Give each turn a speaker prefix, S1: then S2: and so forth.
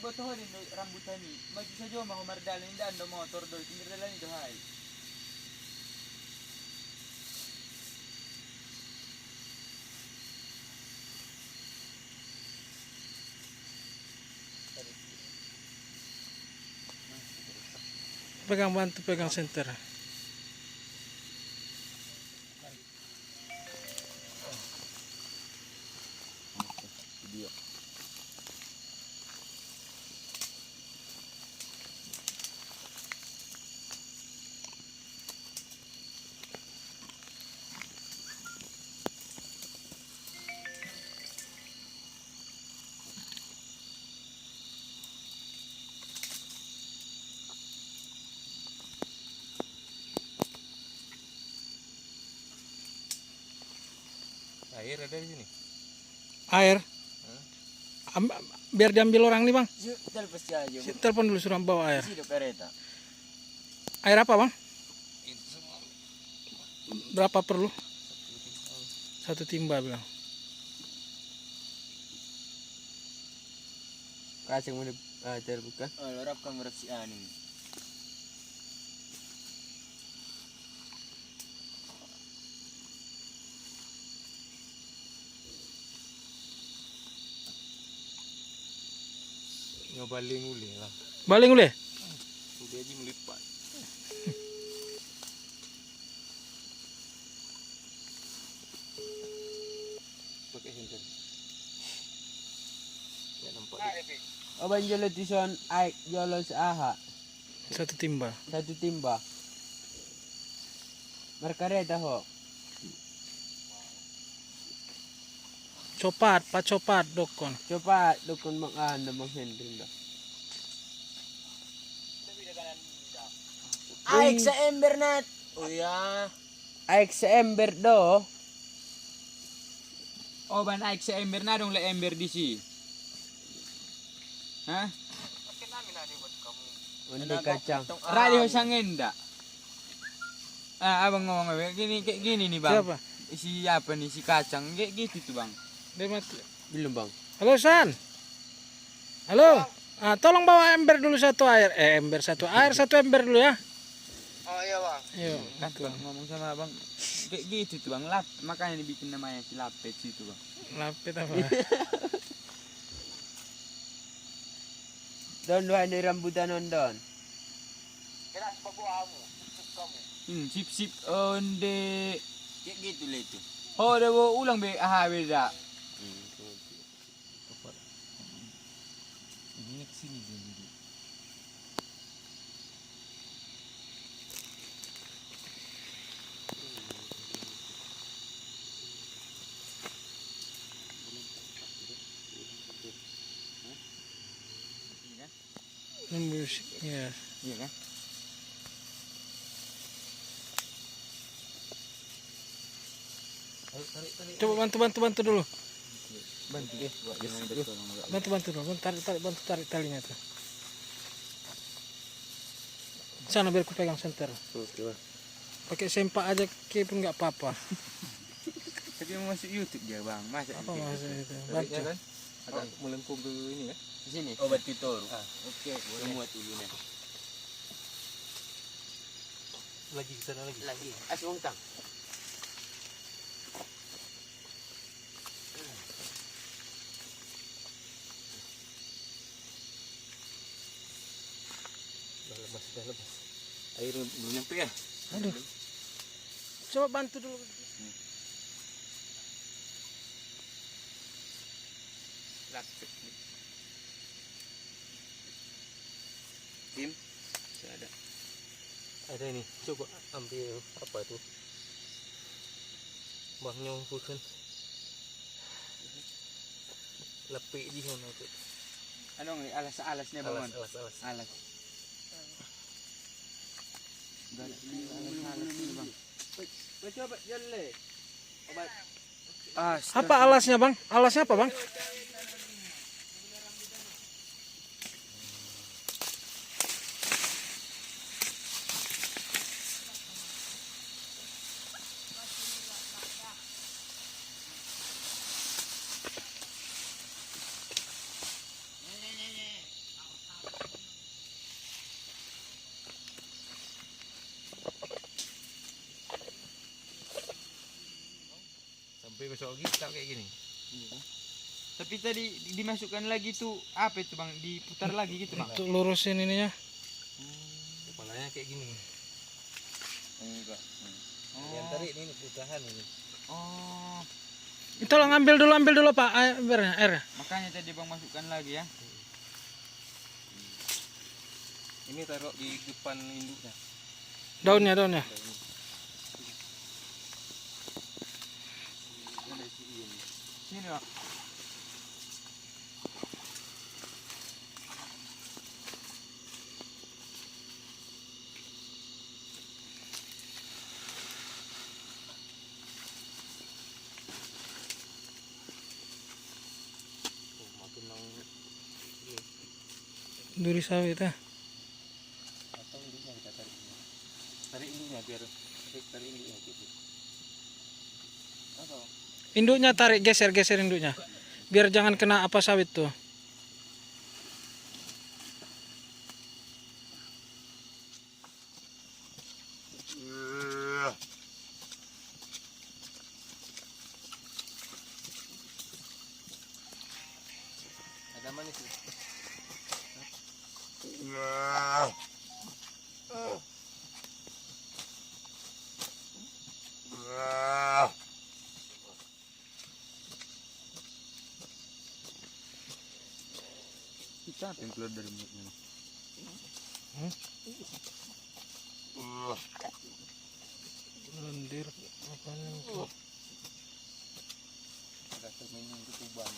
S1: botohon ini rambutan ini. Maju saja mau mardalan ini ando motor do pinggir jalan itu hai.
S2: Pegang bantu pegang senter.
S1: Dia.
S3: Air ada di sini.
S2: Air. Biar diambil orang nih bang.
S1: Telepon aja.
S2: Telepon dulu suruh bawa air.
S1: Sini kereta.
S2: Air apa bang?
S3: Itu semua
S2: Berapa perlu? 1 timba bilang.
S4: Kacang mana ajar bukan?
S1: Oh, lorap kamera si Ani.
S3: nyobaling uli lah.
S2: Baling boleh?
S3: Udah aja melipat. Pakai hinter. Ya nampak.
S4: Oh banjolo tison aik jolo seaha
S2: 1 timba.
S4: 1 timba. Merkareta ho.
S2: Copat, pacopat dokon.
S4: Coba dukun manganda manghendrin dah.
S1: Aik sa ember net. Oh ya.
S4: Aik sa ember do.
S1: Oh ban aik sa ember na dong le ember di si. Hah?
S4: Undi kacang.
S1: Radio sangin dah. Ah, abang ngomong gini kayak gini nih bang.
S2: Siapa?
S1: Si apa nih si kacang kayak gitu tuh bang.
S2: Dia mati.
S4: Belum bang.
S2: Halo San. Halo. Ah, tolong bawa ember dulu 1 air. Ember 1 air 1 ember dulu ya.
S4: Oh iya bang.
S2: Ayo.
S1: Kan bang ngomong sama abang kayak gitu tuh bang. Lap makanya dibikin namanya si lapet situ bang.
S2: Lapit apa?
S4: Don dua ni rambutan don.
S1: Sip sip onde kayak gitu lah itu. Oh udah bawa ulang be ah beda.
S3: Ini kesini dulu.
S2: Musik ya.
S1: Iya kan?
S2: Coba bantu dulu.
S1: Bantu deh.
S2: Bantu dulu. Bantu tarik talinya tuh. Sana biar aku pegang senter.
S3: Oke bang.
S2: Pakai sempak aja ke pun nggak apa-apa.
S1: Tapi mau masuk YouTube ya bang. Masa
S2: Apa maksudnya itu?
S3: Tarik
S2: Bantu.
S3: ya kan? Agak melengkung ke ini ya.
S1: di sini? Obat titor.
S4: Oke,
S1: Boleh muat dulu nih.
S3: Lagi ke sana lagi.
S4: lagi. Asung tang.
S3: Dah lepas. Air belum nyampe ya?
S2: Aduh. Coba bantu dulu.
S1: Lapet. Tim. Ada.
S3: Ada ini. Coba ambil apa itu? Bang nyongkukan. Lepik di sana tu.
S1: Ano ng alas-alasnya bang?
S3: Alas.
S1: Alas. Alas ni bang.
S4: Coba jole. Obat.
S2: Apa alasnya bang? Alasnya apa bang?
S3: gosok kita kayak gini.
S1: Tapi tadi dimasukkan lagi tuh apa itu bang? Diputar lagi gitu bang?
S2: Untuk lurusin ininya.
S3: Kepalanya kayak gini.
S1: Enggak.
S3: Yang tarik ini putahan ini.
S1: Oh,
S2: Tolong ambil dulu Pak airnya.
S1: makanya tadi bang masukkan lagi ya.
S3: Ini taruh di depan induknya.
S2: Daunnya.
S1: Sini bang.
S3: Makin nang
S2: Duri sawit ah.
S3: atau induknya kita tarik. Tarik induknya biar tarik induknya gitu. Atau
S2: Induknya tarik, geser induknya. Biar jangan kena apa sawit tuh.
S3: ada manis.
S1: Kita apa yang keluar dari mulutnya?
S2: Lendir apanya?
S3: Ada semen yang ketuban.